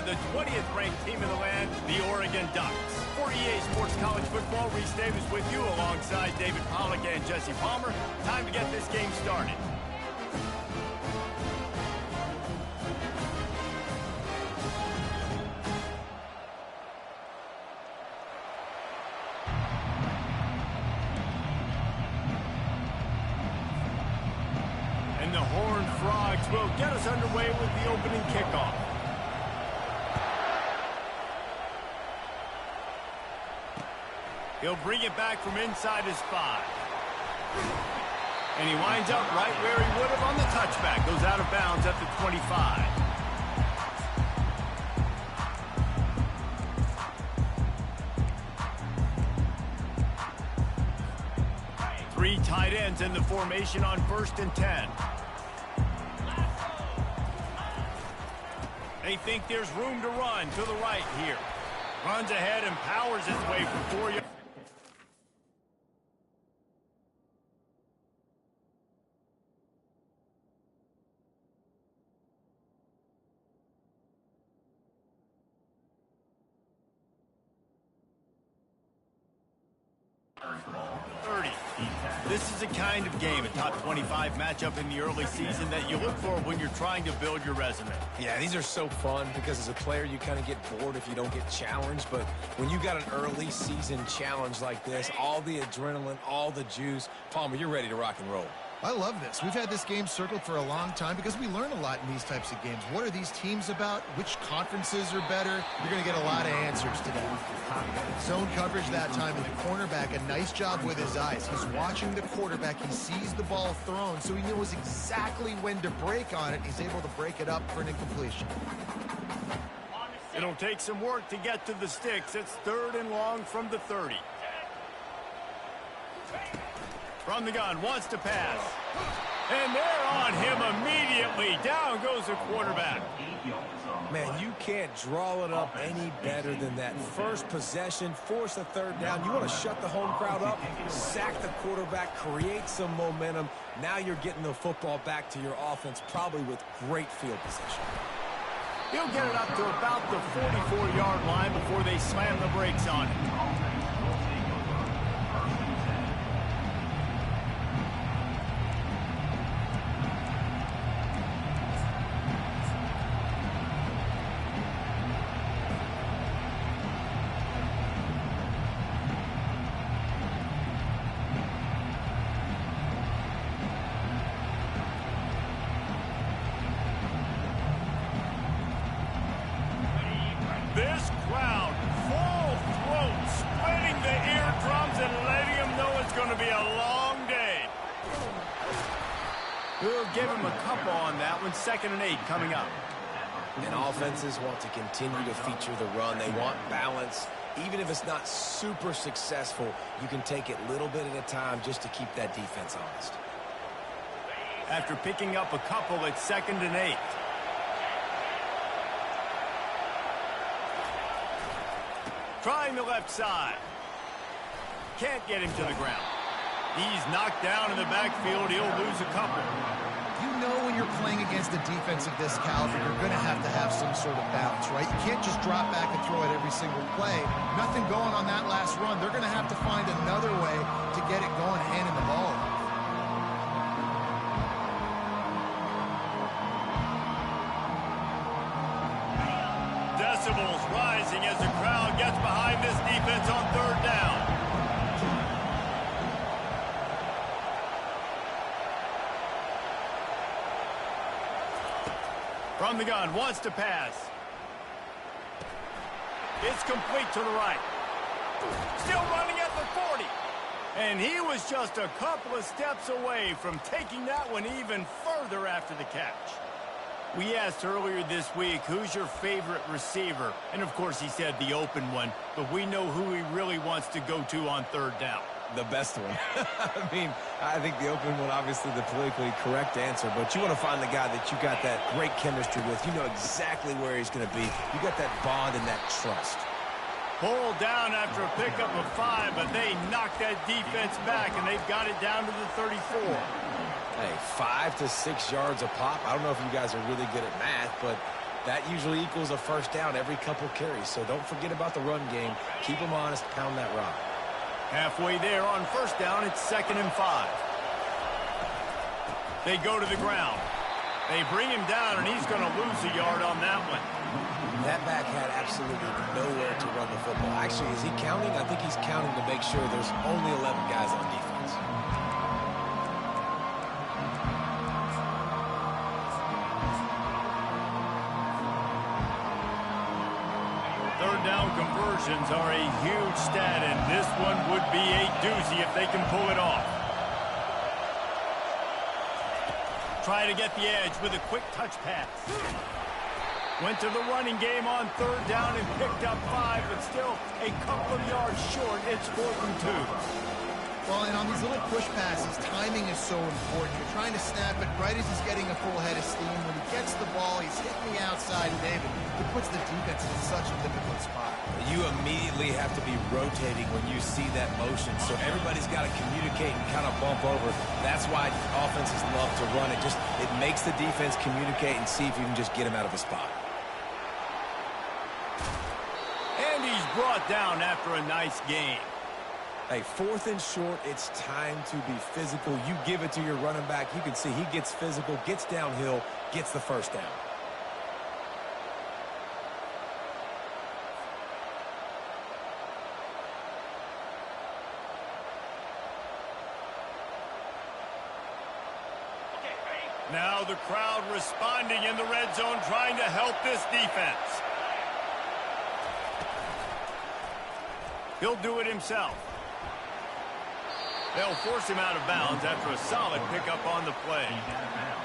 the 20th ranked team in the land, the Oregon Ducks. For EA Sports College Football, Reese Davis with you alongside David Pollack and Jesse Palmer. Time to get this game started. And the Horned Frogs will get us underway with the opening kickoff. He'll bring it back from inside his 5. And he winds up right where he would have on the touchback. Goes out of bounds at the 25. Three tight ends in the formation on 1st and 10. They think there's room to run to the right here. Runs ahead and powers his way for 4 yards. This is a kind of game, a top 25 matchup in the early season that you look for when you're trying to build your resume. Yeah, these are so fun because as a player, you kind of get bored if you don't get challenged. But when you got an early season challenge like this, all the adrenaline, all the juice, Palmer, you're ready to rock and roll. I love this. We've had this game circled for a long time because we learn a lot in these types of games. What are these teams about? Which conferences are better? You're going to get a lot of answers today. Zone coverage that time, and the cornerback, a nice job with his eyes. He's watching the quarterback. He sees the ball thrown, so he knows exactly when to break on it. He's able to break it up for an incompletion. It'll take some work to get to the sticks. It's 3rd and long from the 30. From the gun, wants to pass. And they're on him immediately. Down goes the quarterback. Man, you can't draw it up any better than that. First possession, force a 3rd down. You want to shut the home crowd up, sack the quarterback, create some momentum. Now you're getting the football back to your offense, probably with great field position. He'll get it up to about the 44-yard line before they slam the brakes on it. This crowd, full throat, splitting the eardrums and letting them know it's going to be a long day. We'll give him a couple on that one. 2nd and 8 coming up. And offenses want to continue to feature the run. They want balance. Even if it's not super successful, you can take it little bit at a time just to keep that defense honest. After picking up a couple, it's 2nd and 8. Trying the left side. Can't get him to the ground. He's knocked down in the backfield. He'll lose a couple. You know when you're playing against a defense of this caliber, you're going to have some sort of balance, right? You can't just drop back and throw it every single play. Nothing going on that last run. They're going to have to find another way to get it going, handing the ball off. Decibels rising as the crowd gets behind this defense on 3rd down. From the gun, wants to pass. It's complete to the right. Still running at the 40. And he was just a couple of steps away from taking that one even further after the catch. We asked earlier this week, who's your favorite receiver? And, of course, he said the open one. But we know who he really wants to go to on 3rd down. The best one. I mean, I think the open one, obviously the politically correct answer, but you want to find the guy that you got that great chemistry with. You know exactly where he's going to be. You got that bond and that trust. Pulled down after a pickup of 5, but they knocked that defense back, and they've got it down to the 34. Hey, 5 to 6 yards a pop. I don't know if you guys are really good at math, but That usually equals a first down every couple carries, so don't forget about the run game. Keep them honest, pound that rock. Halfway there on first down, it's 2nd and 5. They go to the ground. They bring him down, and he's going to lose a yard on that one. That back had absolutely nowhere to run the football. Actually, is he counting? I think he's counting to make sure there's only 11 guys on defense. Third down conversions are a huge stat, and this one would be a doozy if they can pull it off. Try to get the edge with a quick touch pass. Went to the running game on third down and picked up 5, but still a couple of yards short. It's 4th and 2. Well, and on these little push passes, timing is so important. You're trying to snap it right as he's getting a full head of steam. When he gets the ball, he's hitting the outside, and David, it puts the defense in such a difficult spot. You immediately have to be rotating when you see that motion, so everybody's got to communicate and kind of bump over. That's why offenses love to run it. It makes the defense communicate and see if you can just get him out of a spot. And he's brought down after a nice gain. Hey, 4th and short, it's time to be physical. You give it to your running back. You can see he gets physical, gets downhill, gets the first down. Now the crowd responding in the red zone, trying to help this defense. He'll do it himself. They'll force him out of bounds after a solid pickup on the play.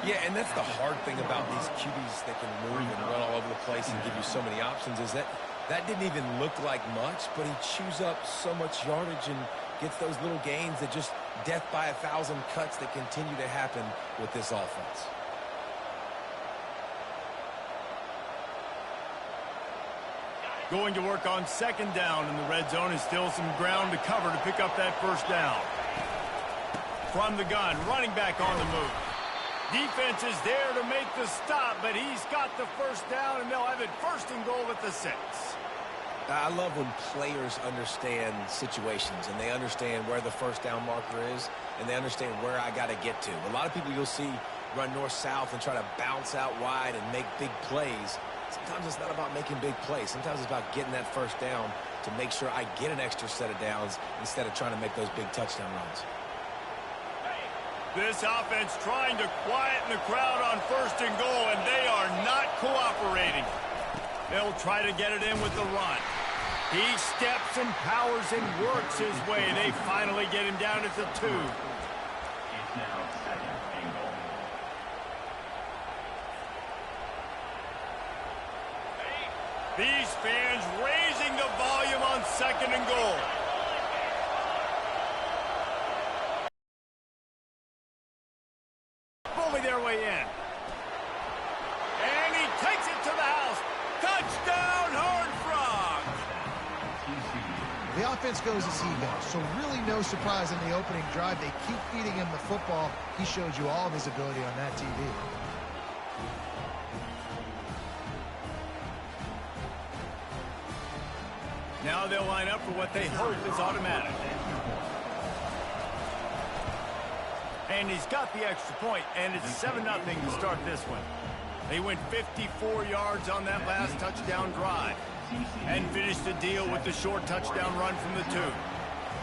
Yeah, and that's the hard thing about these QBs that can move and run all over the place and give you so many options is that didn't even look like much, but he chews up so much yardage and gets those little gains that just death by 1,000 cuts that continue to happen with this offense. Going to work on 2nd down in the red zone is still some ground to cover to pick up that first down. From the gun, running back on the move. Defense is there to make the stop, but he's got the first down, and they'll have it 1st and goal at the 6. I love when players understand situations, and they understand where the first down marker is, and they understand where I got to get to. A lot of people you'll see run north-south and try to bounce out wide and make big plays. Sometimes it's not about making big plays. Sometimes it's about getting that first down to make sure I get an extra set of downs instead of trying to make those big touchdown runs. This offense trying to quieten the crowd on 1st and goal, and they are not cooperating. They'll try to get it in with the run. He steps and powers and works his way. They finally get him down at the 2. These fans raising the volume on 2nd and goal. Bully their way in. And he takes it to the house. Touchdown, Horned Frogs! The offense goes as he goes, so really no surprise in the opening drive. They keep feeding him the football. He showed you all of his ability on that TV. Now they'll line up for what they hope is automatic. And he's got the extra point, and it's 7-0 to start this one. They went 54 yards on that last touchdown drive and finished the deal with the short touchdown run from the 2.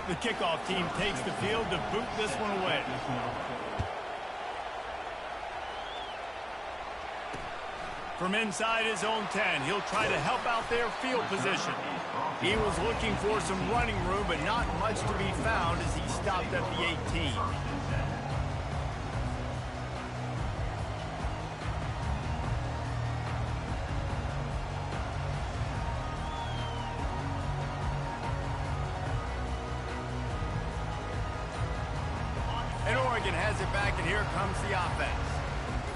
The kickoff team takes the field to boot this one away. From inside his own 10, he'll try to help out their field position. He was looking for some running room, but not much to be found as he stopped at the 18. And Oregon has it back, and here comes the offense.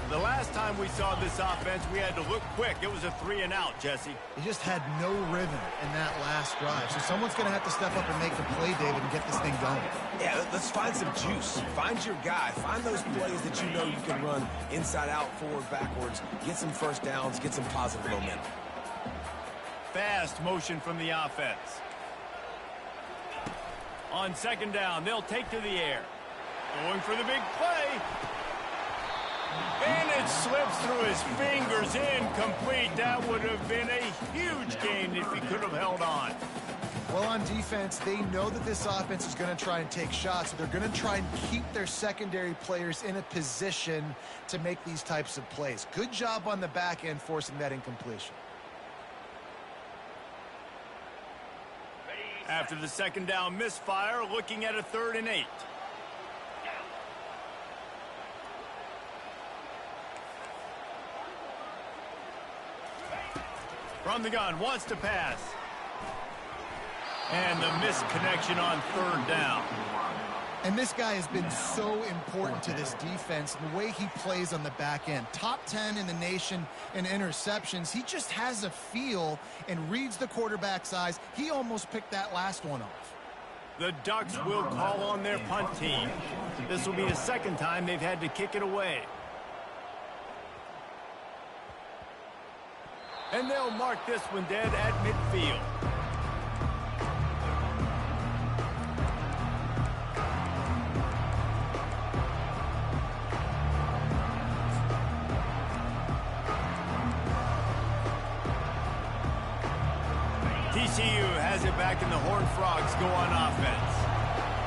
The last time we saw this offense, we had to look quick. It was a 3-and-out, Jesse. He just had no rhythm in that last drive. So someone's going to have to step up and make the play, David, and get this thing going. Yeah, let's find some juice. Find your guy. Find those plays that you know you can run inside out, forward, backwards. Get some first downs. Get some positive momentum. Fast motion from the offense. On 2nd down, they'll take to the air. Going for the big play. And it slips through his fingers, incomplete. That would have been a huge gain if he could have held on. Well, on defense, they know that this offense is going to try and take shots. So they're going to try and keep their secondary players in a position to make these types of plays. Good job on the back end forcing that incompletion. After the 2nd down misfire, looking at a 3rd and 8. From the gun, wants to pass. And the misconnection on 3rd down. And this guy has been so important to this defense, the way he plays on the back end. Top 10 in the nation in interceptions. He just has a feel and reads the quarterback's eyes. He almost picked that last one off. The Ducks will call on their punt team. This will be the 2nd time they've had to kick it away. And they'll mark this one dead at midfield. TCU has it back and the Horned Frogs go on offense.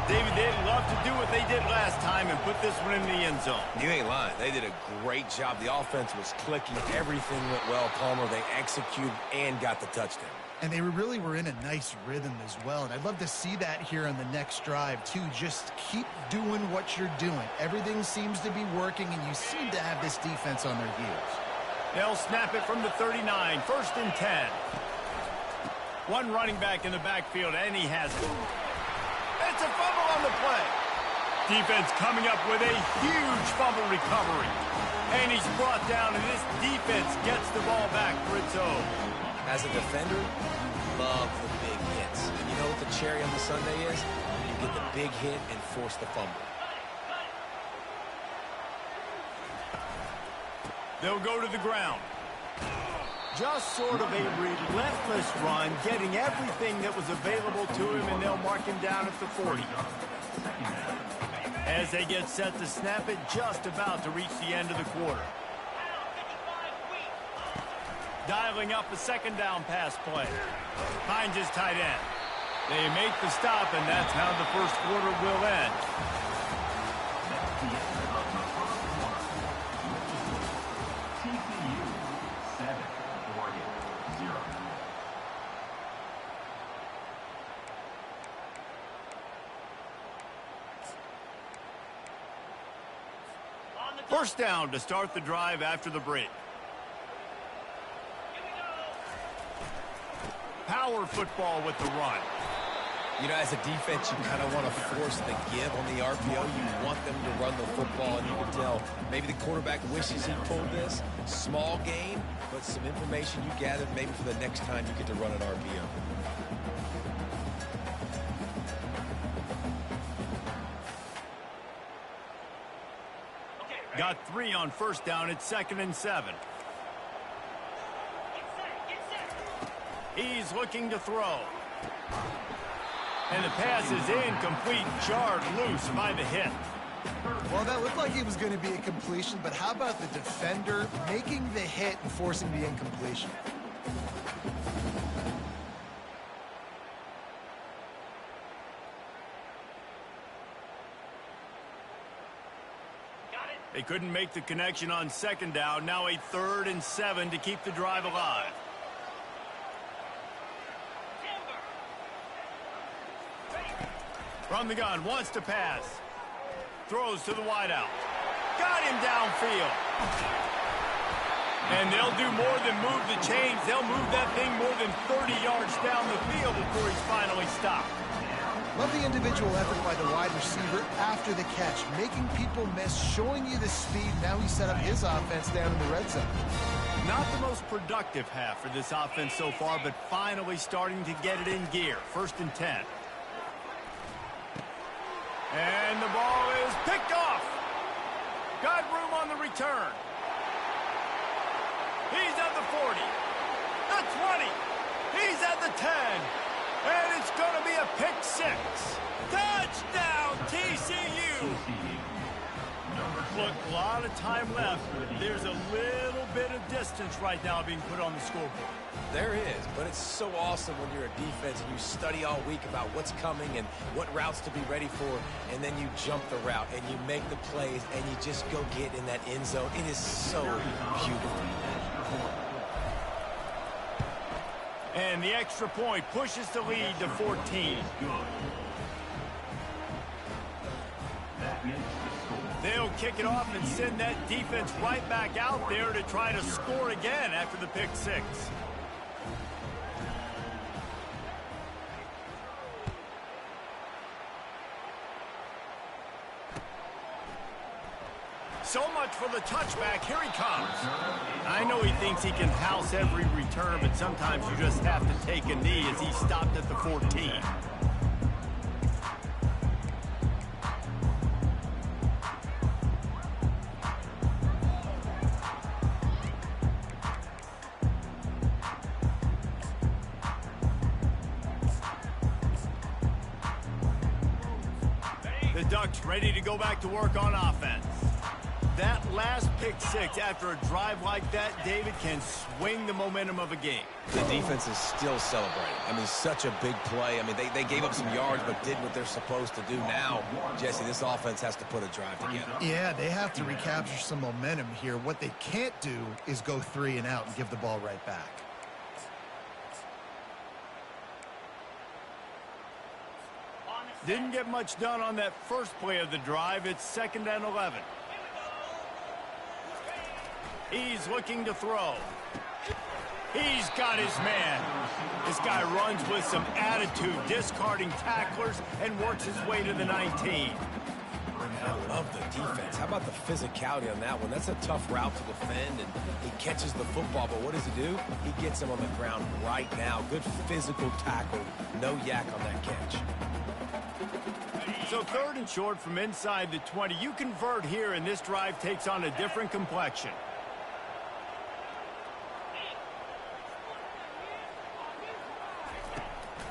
David, they'd love to do what they did last time and put this one in the end zone. You ain't lying. They did a great job. The offense was clicking. Everything went well, Palmer. They executed and got the touchdown. And they really were in a nice rhythm as well. And I'd love to see that here on the next drive, too. Just keep doing what you're doing. Everything seems to be working, and you seem to have this defense on their heels. They'll snap it from the 39, 1st and 10. One running back in the backfield, and he has it. It's a fumble on the play. Defense coming up with a huge fumble recovery. And he's brought down, and this defense gets the ball back for its own. As a defender, you love the big hits. And you know what the cherry on the sundae is? You get the big hit and force the fumble. They'll go to the ground. Just sort of a relentless run, getting everything that was available to him, and they'll mark him down at the 40. As they get set to snap it, just about to reach the end of the quarter. Dialing up a 2nd down pass play. Finds his tight end. They make the stop, and that's how the 1st quarter will end. First down to start the drive after the break. Power football with the run. You know, as a defense, you kind of want to force the give on the RPO. You want them to run the football, and you can tell maybe the quarterback wishes he pulled this. Small gain, but some information you gathered maybe for the next time you get to run an RPO. Got 3 on 1st down at 2nd and 7. He's looking to throw. And the pass is incomplete, jarred loose by the hit. Well, that looked like it was going to be a completion, but how about the defender making the hit and forcing the incompletion? They couldn't make the connection on 2nd down. Now a 3rd and 7 to keep the drive alive. From the gun, wants to pass. Throws to the wideout. Got him downfield. And they'll do more than move the chains. They'll move that thing more than 30 yards down the field before he's finally stopped. Love the individual effort by the wide receiver after the catch, making people miss, showing you the speed. Now he set up his offense down in the red zone. Not the most productive half for this offense so far, but finally starting to get it in gear. 1st and 10. And the ball is picked off. Got room on the return. He's at the 40. The 20. He's at the 10. And it's going to be a pick 6. Touchdown, TCU. Look, a lot of time left. There's a little bit of distance right now being put on the scoreboard. There is, but it's so awesome when you're a defense and you study all week about what's coming and what routes to be ready for, and then you jump the route and you make the plays and you just go get in that end zone. It is so beautiful. And the extra point pushes the lead to 14. They'll kick it off and send that defense right back out there to try to score again after the pick 6. So much for the touchback. Here he comes. I know he thinks he can house every return, but sometimes you just have to take a knee as he stopped at the 14. The Ducks ready to go back to work on offense. That last pick 6 after a drive like that, David, can swing the momentum of a game. The defense is still celebrating. I mean, such a big play. I mean, they gave up some yards but did what they're supposed to do. Now, Jesse, this offense has to put a drive together. Yeah, they have to recapture some momentum here. What they can't do is go 3 and out and give the ball right back. Didn't get much done on that first play of the drive. It's 2nd and 11. He's looking to throw. He's got his man. This guy runs with some attitude, discarding tacklers, and works his way to the 19. I love the defense. How about the physicality on that one? That's a tough route to defend, and he catches the football, but what does he do? He gets him on the ground right now. Good physical tackle. No yak on that catch. So 3rd and short from inside the 20. You convert here, and this drive takes on a different complexion.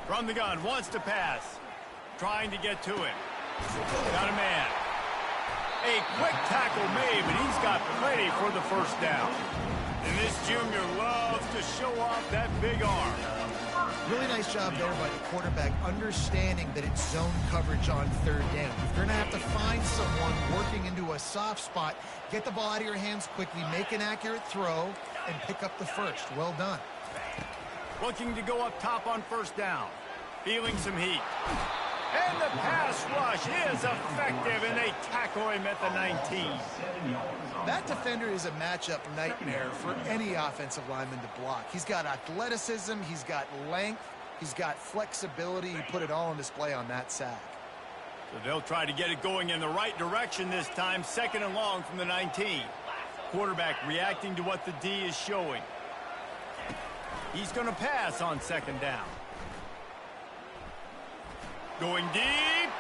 From the gun, wants to pass. Trying to get to him. Got a man. A quick tackle made, but he's got plenty for the 1st down. And this junior loves to show off that big arm. Really nice job there by the quarterback, understanding that it's zone coverage on 3rd down. You're going to have to find someone working into a soft spot, get the ball out of your hands quickly, make an accurate throw, and pick up the 1st. Well done. Looking to go up top on 1st down. Feeling some heat. And the pass rush is effective, and they tackle him at the 19. That defender is a matchup nightmare for any offensive lineman to block. He's got athleticism, he's got length, he's got flexibility. He put it all on display on that sack. So they'll try to get it going in the right direction this time. 2nd and long from the 19. Quarterback reacting to what the D is showing. He's going to pass on 2nd down. Going deep.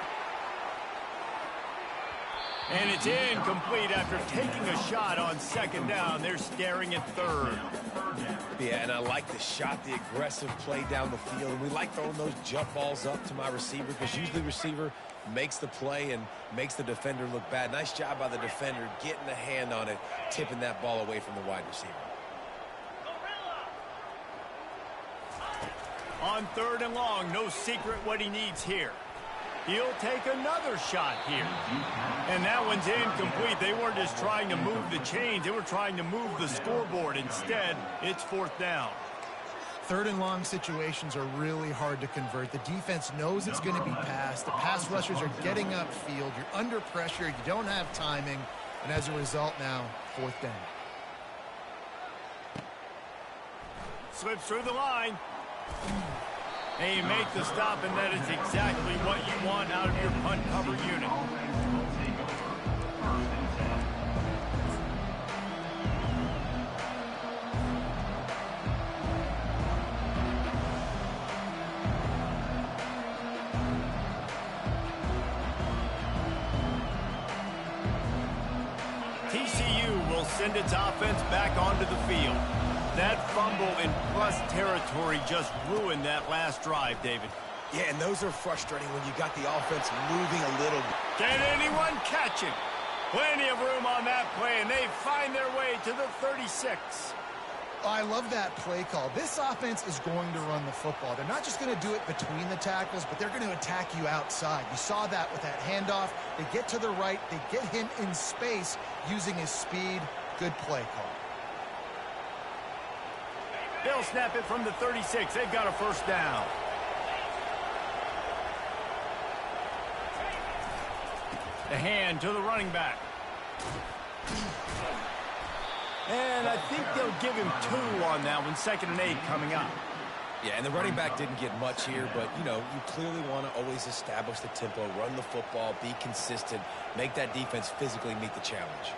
And it's incomplete after taking a shot on 2nd down. They're staring at 3rd. Yeah, and I like the shot, the aggressive play down the field. And we like throwing those jump balls up to my receiver because usually the receiver makes the play and makes the defender look bad. Nice job by the defender getting a hand on it, tipping that ball away from the wide receiver. On 3rd and long, no secret what he needs here. He'll take another shot here. And that one's incomplete. They weren't just trying to move the chains. They were trying to move the scoreboard. Instead, it's 4th down. 3rd and long situations are really hard to convert. The defense knows it's going to be passed. The pass rushers are getting upfield. You're under pressure. You don't have timing. And as a result now, 4th down. Slips through the line. They make the stop, and that is exactly what you want out of your punt cover unit. TCU will send its offense back onto the field. That fumble in plus territory just ruined that last drive, David. Yeah, and those are frustrating when you got the offense moving a little. Can anyone catch him? Plenty of room on that play, and they find their way to the 36. I love that play call. This offense is going to run the football. They're not just going to do it between the tackles, but they're going to attack you outside. You saw that with that handoff. They get to the right. They get him in space using his speed. Good play call. They'll snap it from the 36. They've got a first down. The hand to the running back. And I think they'll give him 2 on that one. 2nd and 8 coming up. Yeah, and the running back didn't get much here, but, you know, you clearly want to always establish the tempo, run the football, be consistent, make that defense physically meet the challenge.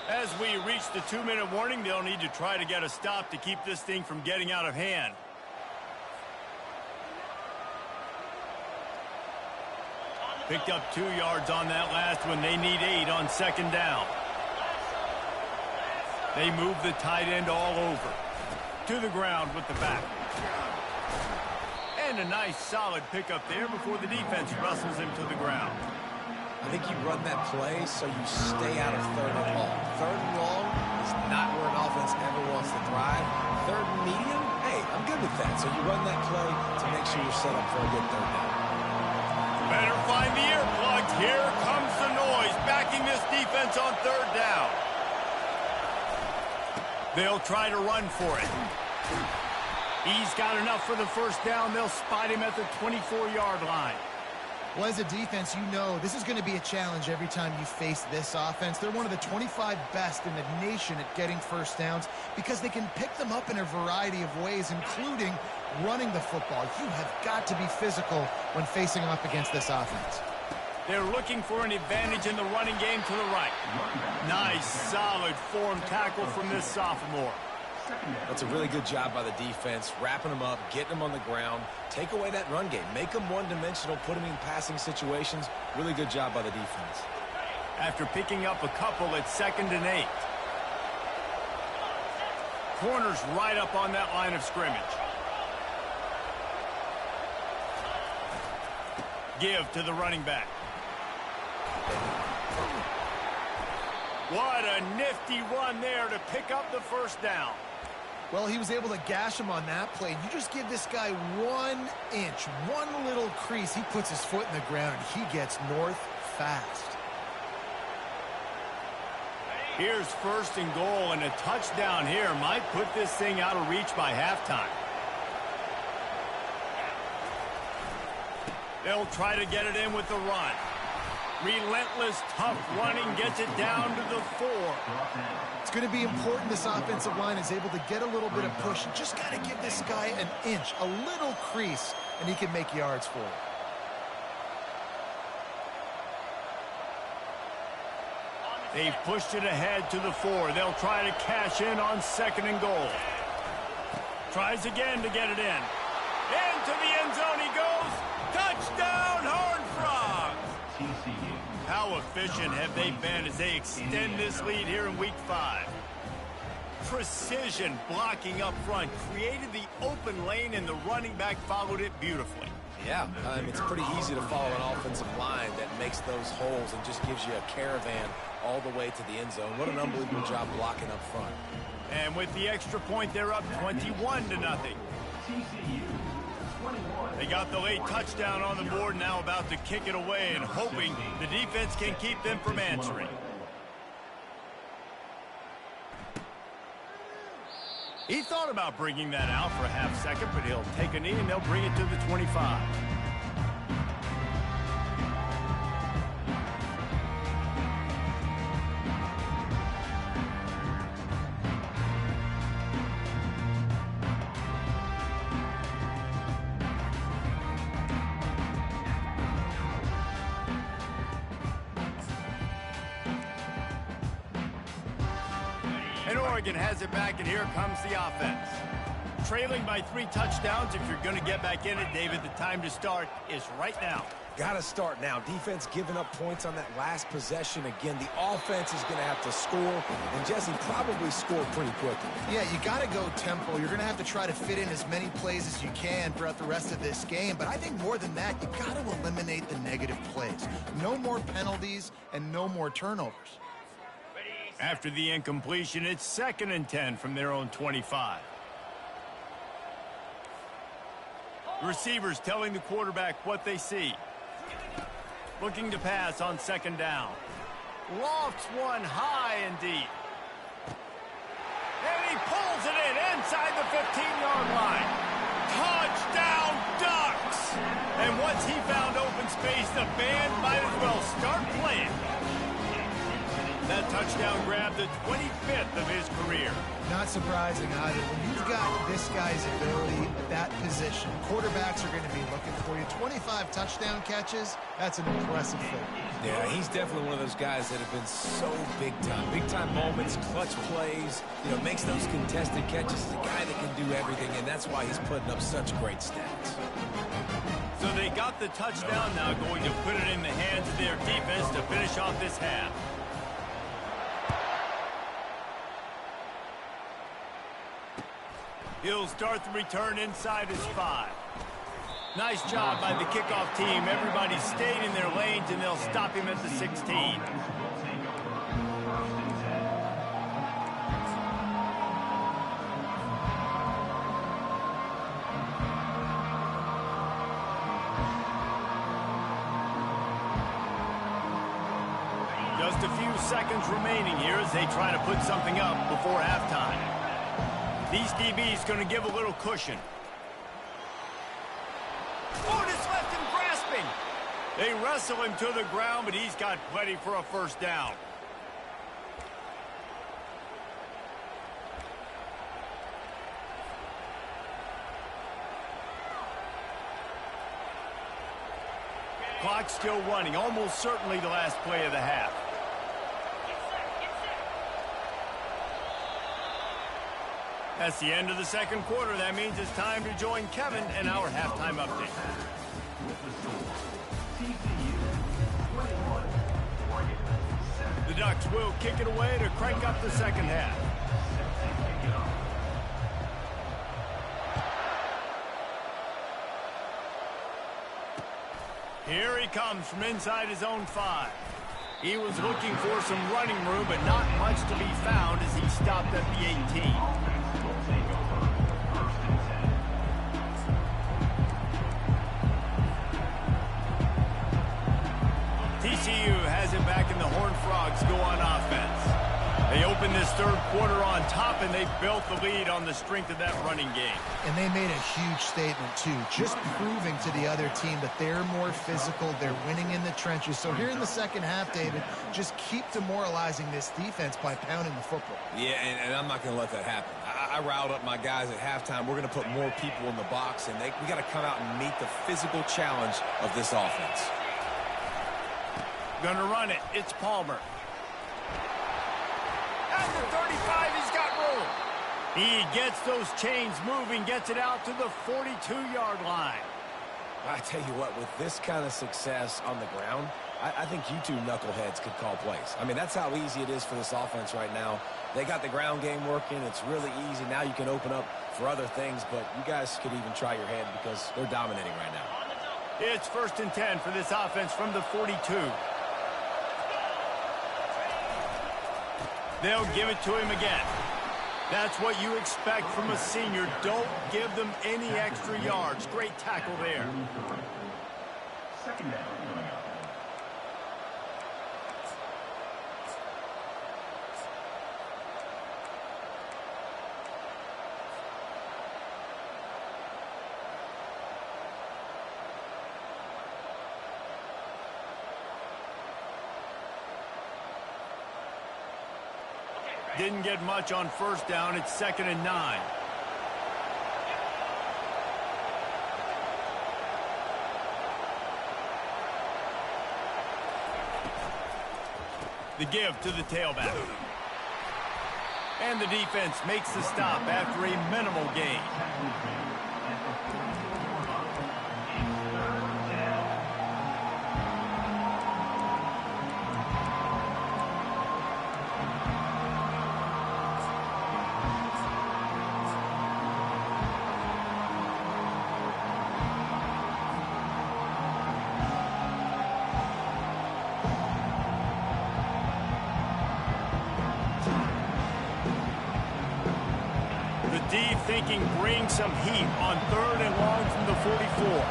As we reach the 2-minute warning, they'll need to try to get a stop to keep this thing from getting out of hand. Picked up 2 yards on that last one. They need 8 on 2nd down. They move the tight end all over. To the ground with the back. And a nice solid pickup there before the defense wrestles him to the ground. I think you run that play so you stay out of 3rd and long. 3rd and long is not where an offense ever wants to thrive. 3rd and medium, hey, I'm good with that. So you run that play to make sure you're set up for a good 3rd down. Better find the earplugs. Here comes the noise, backing this defense on 3rd down. They'll try to run for it. He's got enough for the first down. They'll spot him at the 24-yard line. Well, as a defense, you know this is going to be a challenge every time you face this offense. They're one of the 25 best in the nation at getting first downs because they can pick them up in a variety of ways, including running the football. You have got to be physical when facing off against this offense. They're looking for an advantage in the running game to the right. Nice, solid form tackle from this sophomore. That's a really good job by the defense, wrapping them up, getting them on the ground, take away that run game, make them one-dimensional, put them in passing situations. Really good job by the defense. After picking up a couple at 2nd and 8. Corners right up on that line of scrimmage. Give to the running back. What a nifty run there to pick up the first down. Well, he was able to gash him on that play. You just give this guy 1 inch, one little crease. He puts his foot in the ground, and he gets north fast. Here's 1st and goal, and a touchdown here might put this thing out of reach by halftime. They'll try to get it in with the run. Relentless, tough running gets it down to the 4. It's going to be important this offensive line is able to get a little bit of push. You just got to give this guy an inch, a little crease, and he can make yards for it. They've pushed it ahead to the 4. They'll try to cash in on 2nd and goal. Tries again to get it in. Into the end zone he goes. Touchdown, Horned Frogs! How efficient have they been as they extend this lead here in Week 5? Precision blocking up front created the open lane, and the running back followed it beautifully. Yeah, it's pretty easy to follow an offensive line that makes those holes and just gives you a caravan all the way to the end zone. What an unbelievable job blocking up front. And with the extra point, they're up 21-0. They got the late touchdown on the board, now about to kick it away and hoping the defense can keep them from answering. He thought about bringing that out for a half second, but he'll take a knee and they'll bring it to the 25. Oregon has it back, and here comes the offense. Trailing by 3 touchdowns. If you're going to get back in it, David, the time to start is right now. Got to start now. Defense giving up points on that last possession. Again, the offense is going to have to score, and Jesse probably score pretty quickly. Yeah, you got to go tempo. You're going to have to try to fit in as many plays as you can throughout the rest of this game. But I think more than that, you got to eliminate the negative plays. No more penalties and no more turnovers. After the incompletion, it's 2nd and 10 from their own 25. Receivers telling the quarterback what they see. Looking to pass on 2nd down. Lofts one high and deep. And he pulls it in inside the 15-yard line. Touchdown Ducks! And once he found open space, the band might as well start playing. That touchdown grabbed the 25th of his career. Not surprising either. When you've got this guy's ability at that position, quarterbacks are going to be looking for you. 25 touchdown catches, that's an impressive thing. Yeah, he's definitely one of those guys that have been so big time. Big time moments, clutch plays, makes those contested catches. He's a guy that can do everything, and that's why he's putting up such great stats. So they got the touchdown, now going to put it in the hands of their defense to finish off this half. He'll start the return inside his 5. Nice job by the kickoff team. Everybody stayed in their lanes, and they'll stop him at the 16. Just a few seconds remaining here as they try to put something up before halftime. These DBs going to give a little cushion. Oh, it's left him grasping. They wrestle him to the ground, but he's got plenty for a first down. Clock still running, almost certainly the last play of the half. That's the end of the 2nd quarter. That means it's time to join Kevin and our halftime update. The Ducks will kick it away to crank up the 2nd half. Here he comes from inside his own 5. He was looking for some running room, but not much to be found as he stopped at the 18. TCU has it back, and the Horned Frogs go on offense. They open this 3rd quarter on top, and they built the lead on the strength of that running game. And they made a huge statement, too, just proving to the other team that they're more physical, they're winning in the trenches. So here in the 2nd half, David, just keep demoralizing this defense by pounding the football. Yeah, and I'm not going to let that happen. I riled up my guys at halftime. We're going to put more people in the box, and we got to come out and meet the physical challenge of this offense. Gonna run it. It's Palmer. At the 35, he's got room. He gets those chains moving, gets it out to the 42-yard line. I tell you what, with this kind of success on the ground, I think you two knuckleheads could call plays. I mean, that's how easy it is for this offense right now. They got the ground game working. It's really easy. Now you can open up for other things, but you guys could even try your head because they're dominating right now. It's 1st and 10 for this offense from the 42. They'll give it to him again. That's what you expect from a senior. Don't give them any extra yards. Great tackle there. 2nd down. Didn't get much on 1st down. It's 2nd and 9. The give to the tailback. And the defense makes the stop after a minimal gain. D thinking bring some heat on 3rd and long from the 44.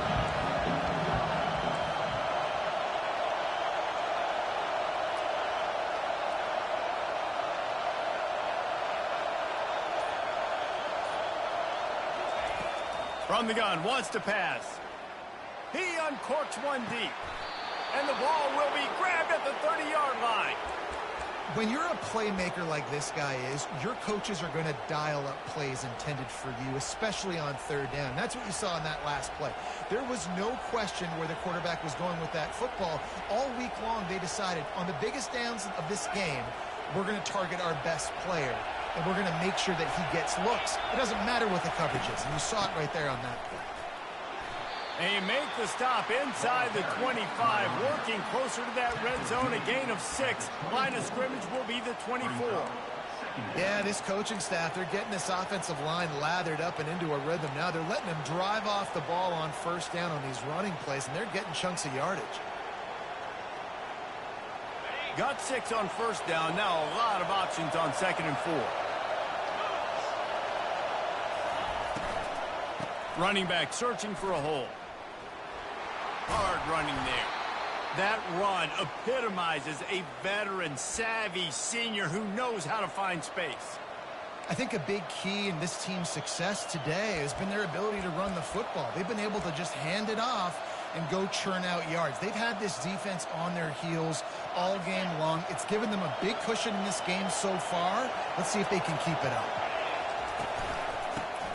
From the gun, wants to pass. He uncorks one deep. And the ball will be grabbed at the 30-yard line. When you're a playmaker like this guy is, your coaches are going to dial up plays intended for you, especially on 3rd down. That's what you saw in that last play. There was no question where the quarterback was going with that football. All week long, they decided on the biggest downs of this game, we're going to target our best player, and we're going to make sure that he gets looks. It doesn't matter what the coverage is, and you saw it right there on that play. They make the stop inside the 25, working closer to that red zone, a gain of 6. Line of scrimmage will be the 24. Yeah, this coaching staff, they're getting this offensive line lathered up and into a rhythm now. They're letting them drive off the ball on 1st down on these running plays, and they're getting chunks of yardage. Got 6 on 1st down. Now a lot of options on 2nd and 4. Running back searching for a hole. Hard running there. That run epitomizes a veteran, savvy senior who knows how to find space. I think a big key in this team's success today has been their ability to run the football. They've been able to just hand it off and go churn out yards. They've had this defense on their heels all game long. It's given them a big cushion in this game so far. Let's see if they can keep it up.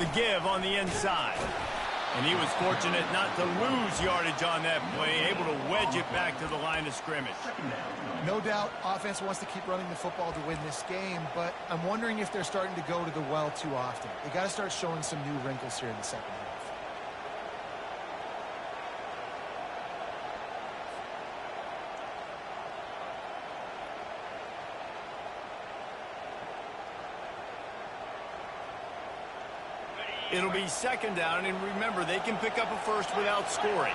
The give on the inside. And he was fortunate not to lose yardage on that play, able to wedge it back to the line of scrimmage. No doubt offense wants to keep running the football to win this game, but I'm wondering if they're starting to go to the well too often. They got to start showing some new wrinkles here in the 2nd half. It'll be 2nd down, and remember, they can pick up a first without scoring.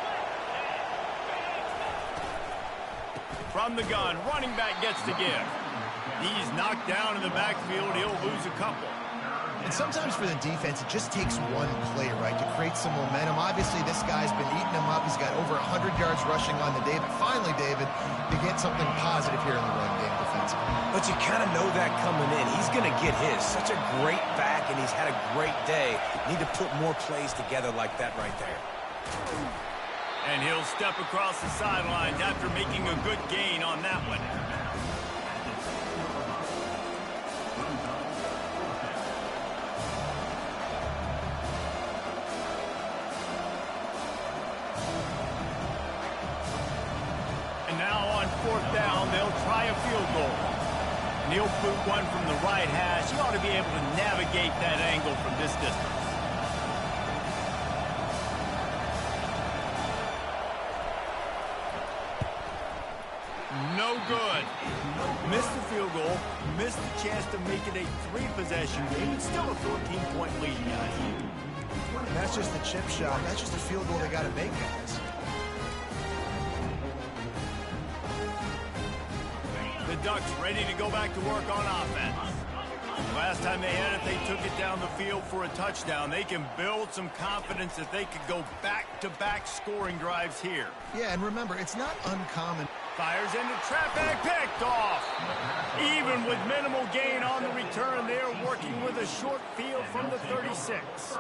From the gun, running back gets the give. He's knocked down in the backfield. He'll lose a couple. And sometimes for the defense, it just takes one play, right, to create some momentum. Obviously, this guy's been eating them up. He's got over 100 yards rushing on the day. But finally, David, to get something positive here in the run game defensively. But you kind of know that coming in. He's going to get his. Such a great back, and he's had a great day. Need to put more plays together like that right there. And he'll step across the sidelines after making a good gain on that one. And now on 4th down, they'll try a field goal. And he'll boot one from the right hash. He ought to be able to navigate that angle from this distance. No good. Missed the field goal, missed the chance to make it a 3-possession game. It's still a 14-point lead, guys. And that's just the chip shot. That's just a field goal they got to make, guys. The Ducks ready to go back to work on offense. Last time they had it, they took it down the field for a touchdown. They can build some confidence that they could go back-to-back scoring drives here. Yeah, and remember, it's not uncommon. Fires into traffic, picked off. Even with minimal gain on the return, they're working with a short field from the 36.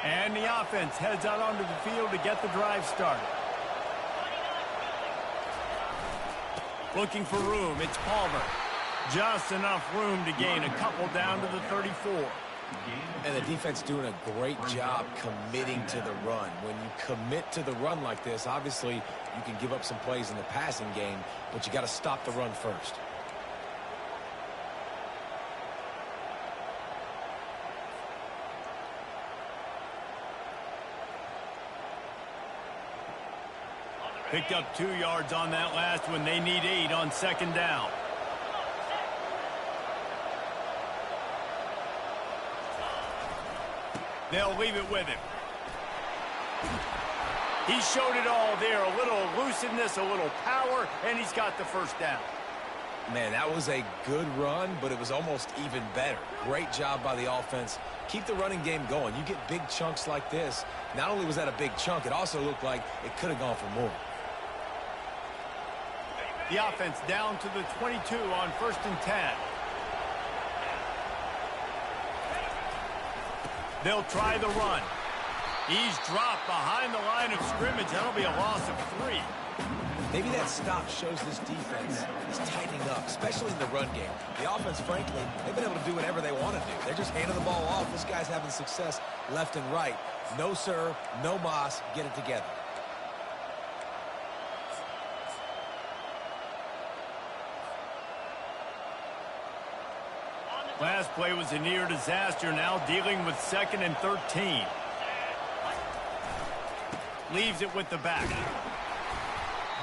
And the offense heads out onto the field to get the drive started. Looking for room, it's Palmer. Just enough room to gain a couple down to the 34. And the defense doing a great job committing to the run. When you commit to the run like this, obviously you can give up some plays in the passing game, but you got to stop the run first. Picked up 2 yards on that last one. They need 8 on second down. They'll leave it with him. He showed it all there. A little elusiveness, a little power, and he's got the first down. Man, that was a good run, but it was almost even better. Great job by the offense. Keep the running game going. You get big chunks like this. Not only was that a big chunk, it also looked like it could have gone for more. The offense down to the 22 on 1st and 10. They'll try the run. He's dropped behind the line of scrimmage. That'll be a loss of 3. Maybe that stop shows this defense is tightening up, especially in the run game. The offense, frankly, they've been able to do whatever they want to do. They're just handing the ball off. This guy's having success left and right. No, sir, no mas. Get it together. Last play was a near disaster, now dealing with 2nd and 13. Leaves it with the back.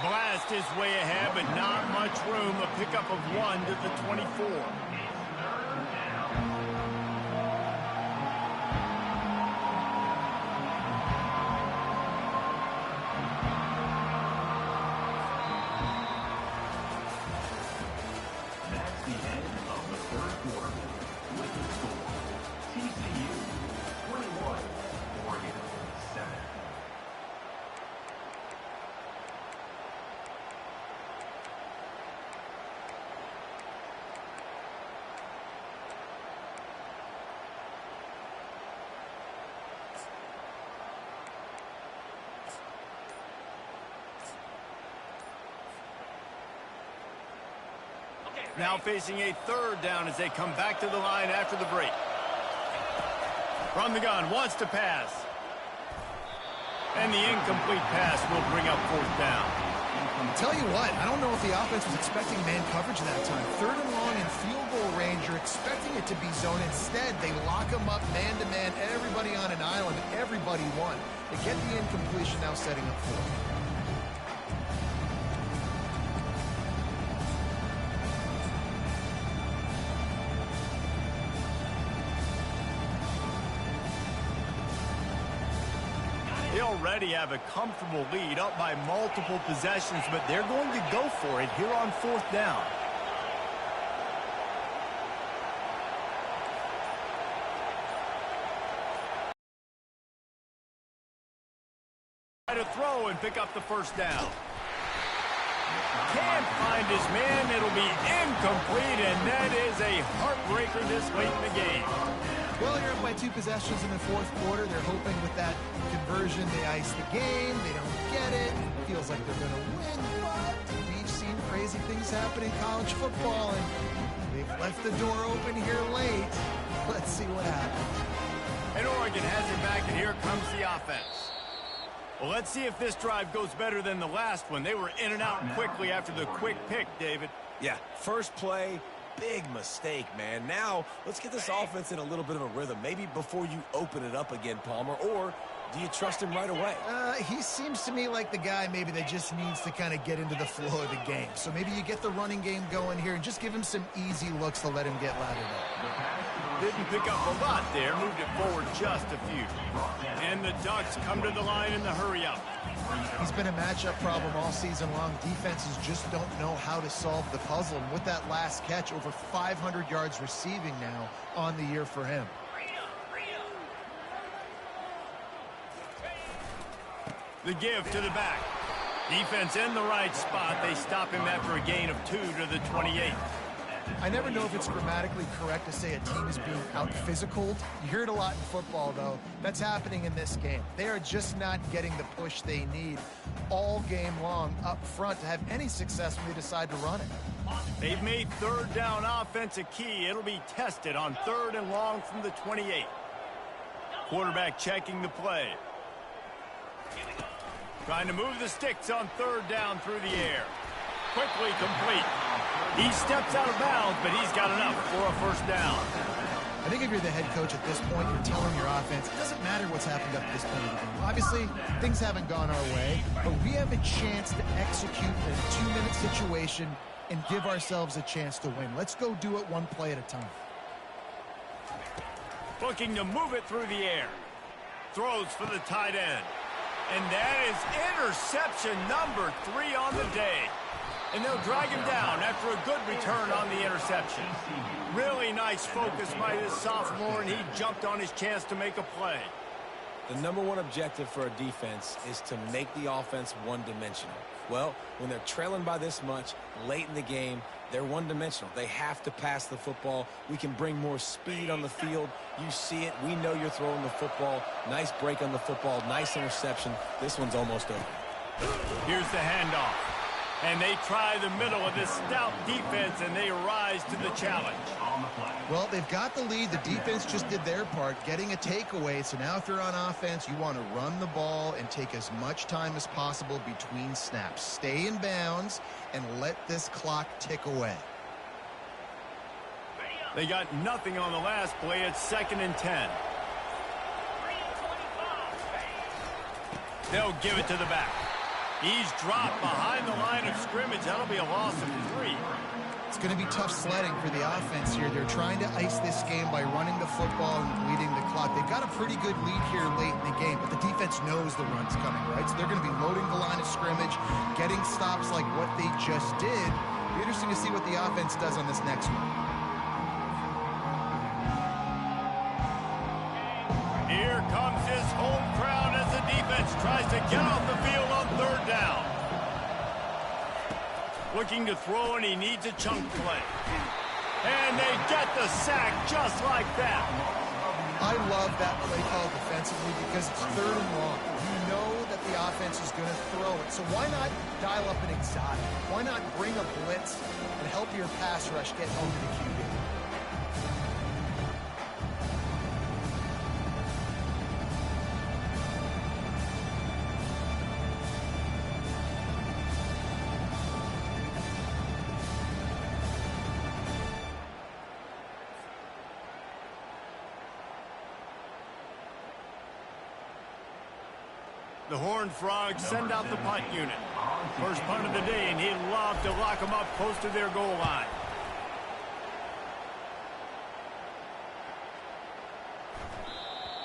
Blast his way ahead, but not much room. A pickup of 1 to the 24. Now facing a 3rd down as they come back to the line after the break. From the gun, wants to pass. And the incomplete pass will bring up 4th down. Tell you what, I don't know if the offense was expecting man coverage that time. 3rd and long in field goal range, you're expecting it to be zone. Instead, they lock them up man-to-man, everybody on an island, everybody won. They get the incompletion, now setting up 4th. They already have a comfortable lead, up by multiple possessions, but they're going to go for it here on 4th down. Try to throw and pick up the first down. Can't find his man. It'll be incomplete, and that is a heartbreaker this late in the game. Well, you're up by 2 possessions in the 4th quarter. They're hoping with that conversion they ice the game. They don't get it. It feels like they're going to win, but we've seen crazy things happen in college football, and they've left the door open here late. Let's see what happens. And Oregon has it back, and here comes the offense. Well, let's see if this drive goes better than the last one. They were in and out quickly after the quick pick, David. Yeah, first play, big mistake, man. Now, let's get this offense in a little bit of a rhythm. Maybe before you open it up again, Palmer, or do you trust him right away? He seems to me like the guy maybe that just needs to kind of get into the flow of the game. So maybe you get the running game going here and just give him some easy looks to let him get lathered up. Didn't pick up a lot there, moved it forward just a few. And the Ducks come to the line in the hurry-up. He's been a matchup problem all season long. Defenses just don't know how to solve the puzzle. And with that last catch, over 500 yards receiving now on the year for him. The give to the back. Defense in the right spot. They stop him after a gain of 2 to the 28. I never know if it's grammatically correct to say a team is being out-physicaled. You hear it a lot in football, though. That's happening in this game. They are just not getting the push they need all game long up front to have any success when they decide to run it. They've made third down offense a key. It'll be tested on 3rd and long from the 28. Quarterback checking the play. Trying to move the sticks on 3rd down through the air. Quickly complete. He steps out of bounds, but he's got enough for a first down. I think if you're the head coach at this point, you're telling your offense, it doesn't matter what's happened up to this point in the game. Obviously, things haven't gone our way, but we have a chance to execute a 2-minute situation and give ourselves a chance to win. Let's go do it one play at a time. Looking to move it through the air. Throws for the tight end. And that is interception number 3 on the day. And they'll drag him down after a good return on the interception. Really nice focus by this sophomore, and he jumped on his chance to make a play. The #1 objective for a defense is to make the offense one-dimensional. Well, when they're trailing by this much late in the game, they're one-dimensional. They have to pass the football. We can bring more speed on the field. You see it. We know you're throwing the football. Nice break on the football. Nice interception. This one's almost over. Here's the handoff. And they try the middle of this stout defense, and they rise to the challenge. Well, they've got the lead. The defense just did their part, getting a takeaway. So now if you're on offense, you want to run the ball and take as much time as possible between snaps. Stay in bounds and let this clock tick away. They got nothing on the last play. It's 2nd and 10. They'll give it to the back. He's dropped behind the line of scrimmage. That'll be a loss of 3. It's going to be tough sledding for the offense here. They're trying to ice this game by running the football and bleeding the clock. They've got a pretty good lead here late in the game, but the defense knows the run's coming, right? So they're going to be loading the line of scrimmage, getting stops like what they just did. It'll be interesting to see what the offense does on this next one. Here comes his home crowd as the defense tries to get off the field on 3rd down. Looking to throw, and he needs a chunk play. And they get the sack just like that. I love that play call defensively because it's 3rd and long. You know that the offense is going to throw it. So why not dial up an exotic? Why not bring a blitz and help your pass rush get home to the QB? The Horned Frogs send out the punt unit. First punt of the day, and he'd love to lock them up close to their goal line.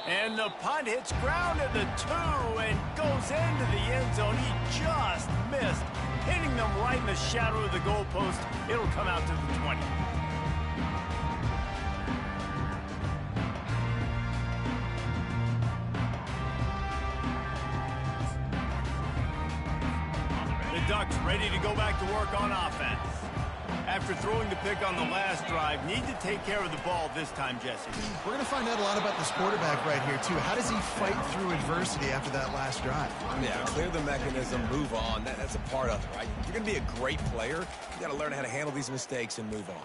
And the punt hits ground at the 2 and goes into the end zone. He just missed, hitting them right in the shadow of the goalpost. It'll come out to the 20. Ducks ready to go back to work on offense. After throwing the pick on the last drive, need to take care of the ball this time, Jesse. We're going to find out a lot about this quarterback right here, too. How does he fight through adversity after that last drive? Yeah, clear the mechanism, move on. That's a part of it, right? If you're going to be a great player, you got to learn how to handle these mistakes and move on.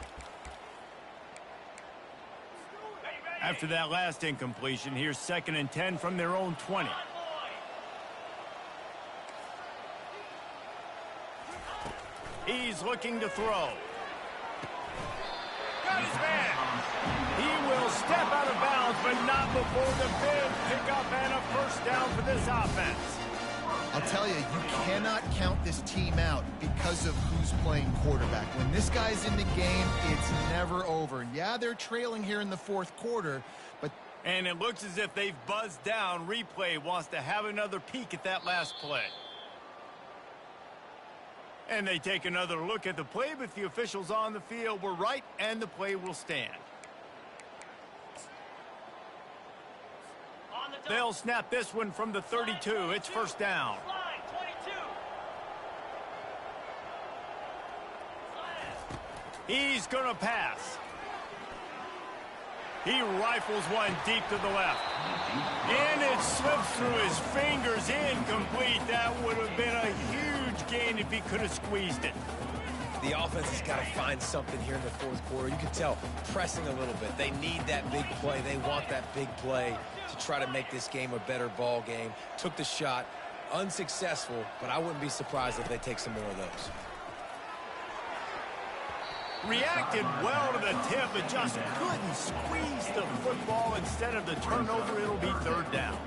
After that last incompletion, here's 2nd and 10 from their own 20. He's looking to throw. Got his man. He will step out of bounds, but not before the big pickup and a first down for this offense. I'll tell you, you cannot count this team out because of who's playing quarterback. When this guy's in the game, it's never over. Yeah, they're trailing here in the 4th quarter, but... And it looks as if they've buzzed down. Replay wants to have another peek at that last play. And they take another look at the play, but the officials on the field were right, and the play will stand. They'll snap this one from the 32. It's first down. He's going to pass. He rifles one deep to the left. And it slips through his fingers, incomplete. That would have been a huge gain if he could have squeezed it. The offense has got to find something here in the fourth quarter. You can tell pressing a little bit. They need that big play. They want that big play to try to make this game a better ball game. Took the shot, unsuccessful, but I wouldn't be surprised if they take some more of those. Reacted well to the tip, but just couldn't squeeze the football. Instead of the turnover, it'll be third down.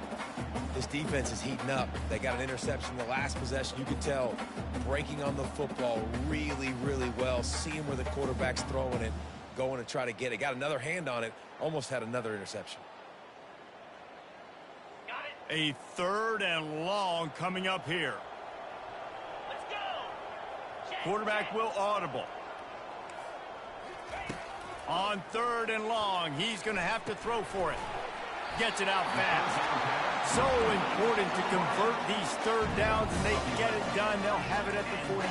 This defense is heating up. They got an interception the last possession. You could tell breaking on the football really, really well, seeing where the quarterback's throwing it, going to try to get it. Got another hand on it, almost had another interception. A third and long coming up here. Let's go. Quarterback will audible. On third and long, he's going to have to throw for it. Gets it out fast. So important to convert these third downs, and they get it done. They'll have it at the 42.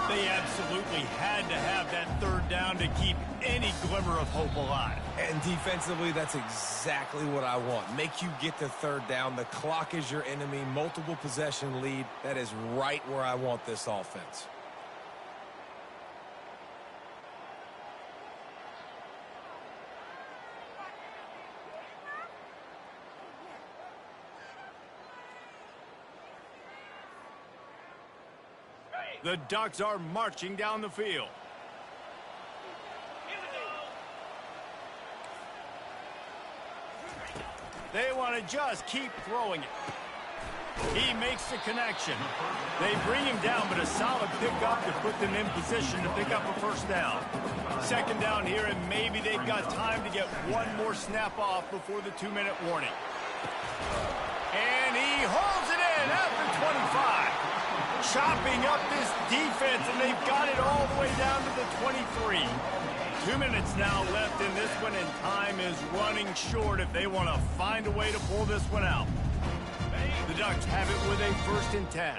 They absolutely had to have that third down to keep any glimmer of hope alive. And defensively, that's exactly what I want. Make you get the third down. The clock is your enemy. Multiple possession lead. That is right where I want this offense. The Ducks are marching down the field. They want to just keep throwing it. He makes the connection. They bring him down, but a solid pickup to put them in position to pick up a first down. Second down here, and maybe they've got time to get one more snap off before the 2-minute warning. And he holds it in at the 25. Chopping up this defense, and they've got it all the way down to the 23. 2 minutes now left in this one, and time is running short if they want to find a way to pull this one out. The Ducks have it with a 1st and 10.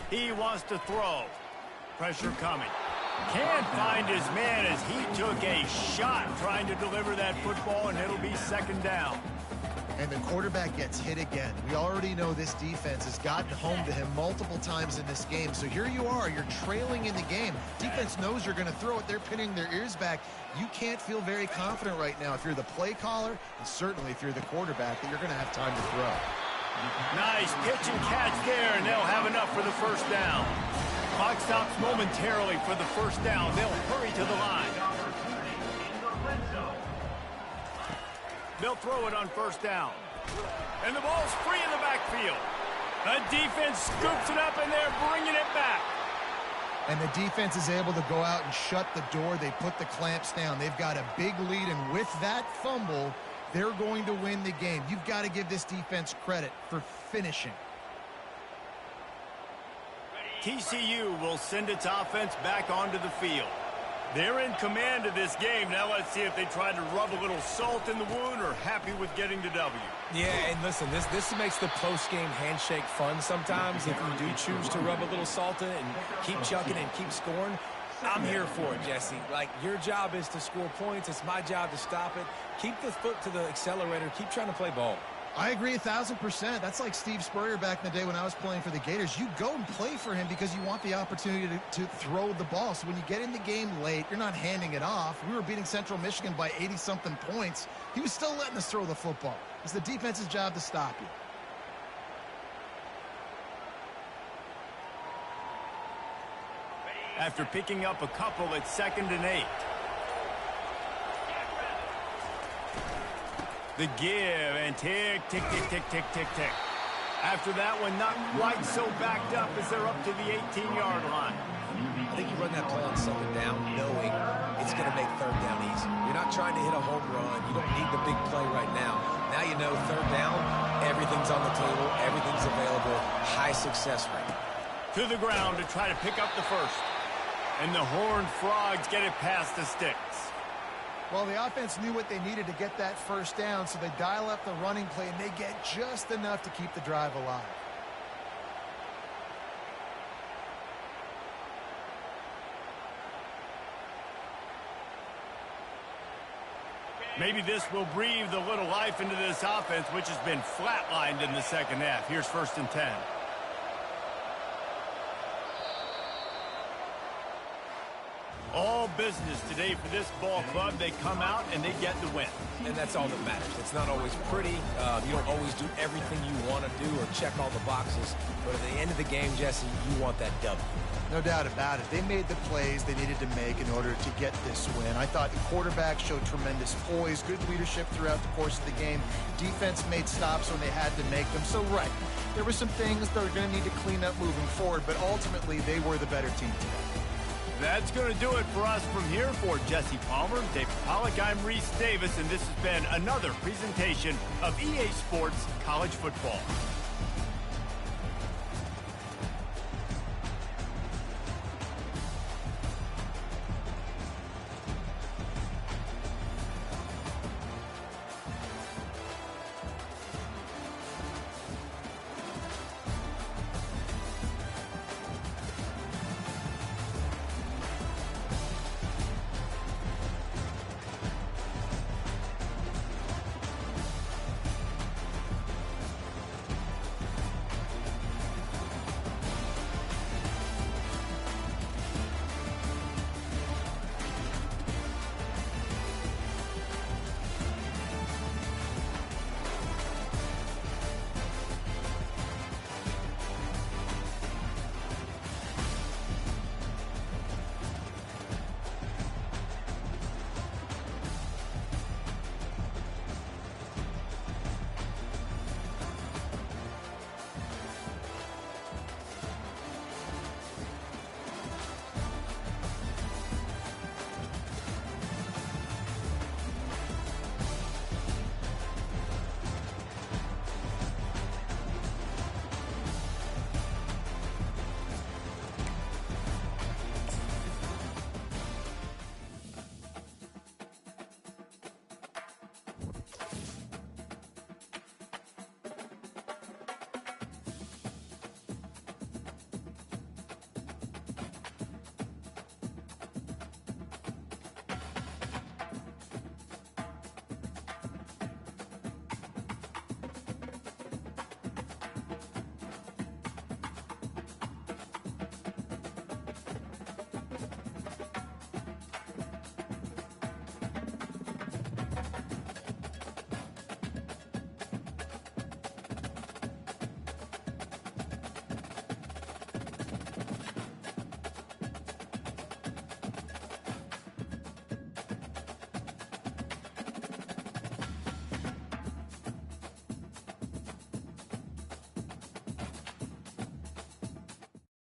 He wants to throw. Pressure coming. Can't find his man as he took a shot trying to deliver that football, and it'll be 2nd down. And the quarterback gets hit again. We already know this defense has gotten home to him multiple times in this game. So here you are, you're trailing in the game. Defense knows you're going to throw it. They're pinning their ears back. You can't feel very confident right now if you're the play caller, and certainly if you're the quarterback, that you're going to have time to throw. Nice pitch and catch there, and they'll have enough for the 1st down. Clock stops momentarily for the 1st down. They'll hurry to the line. They'll throw it on 1st down. And the ball's free in the backfield. The defense scoops it up, and they're bringing it back. And the defense is able to go out and shut the door. They put the clamps down. They've got a big lead, and with that fumble, they're going to win the game. You've got to give this defense credit for finishing. TCU will send its offense back onto the field. They're in command of this game. Now let's see if they try to rub a little salt in the wound or happy with getting the W. Yeah, and listen, this makes the post-game handshake fun sometimes. If you do choose to rub a little salt in it and keep chucking and keep scoring, I'm here for it, Jesse. Like, your job is to score points. It's my job to stop it. Keep the foot to the accelerator. Keep trying to play ball. I agree 1,000%. That's like Steve Spurrier back in the day when I was playing for the Gators. You go and play for him because you want the opportunity to throw the ball. So when you get in the game late, you're not handing it off. We were beating Central Michigan by 80-something points. He was still letting us throw the football. It's the defense's job to stop you. After picking up a couple, it's 2nd and 8. The give, and tick, tick, tick, tick, tick, tick, tick. After that one, not quite so backed up as they're up to the 18-yard line. I think you run that play on 2nd down knowing it's going to make 3rd down easy. You're not trying to hit a home run. You don't need the big play right now. Now you know 3rd down, everything's on the table, everything's available, high success rate. To the ground to try to pick up the 1st. And the Horned Frogs get it past the sticks. Well, the offense knew what they needed to get that 1st down, so they dial up the running play, and they get just enough to keep the drive alive. Maybe this will breathe a little life into this offense, which has been flatlined in the second half. Here's 1st and 10. All business today for this ball club. They come out and they get the win. And that's all that matters. It's not always pretty. You don't always do everything you want to do or check all the boxes. But at the end of the game, Jesse, you want that W. No doubt about it. They made the plays they needed to make in order to get this win. I thought the quarterback showed tremendous poise, good leadership throughout the course of the game. Defense made stops when they had to make them. So, right, there were some things they're going to need to clean up moving forward, but ultimately they were the better team today. That's going to do it for us from here. For Jesse Palmer, David Pollack, I'm Reese Davis, and this has been another presentation of EA Sports College Football.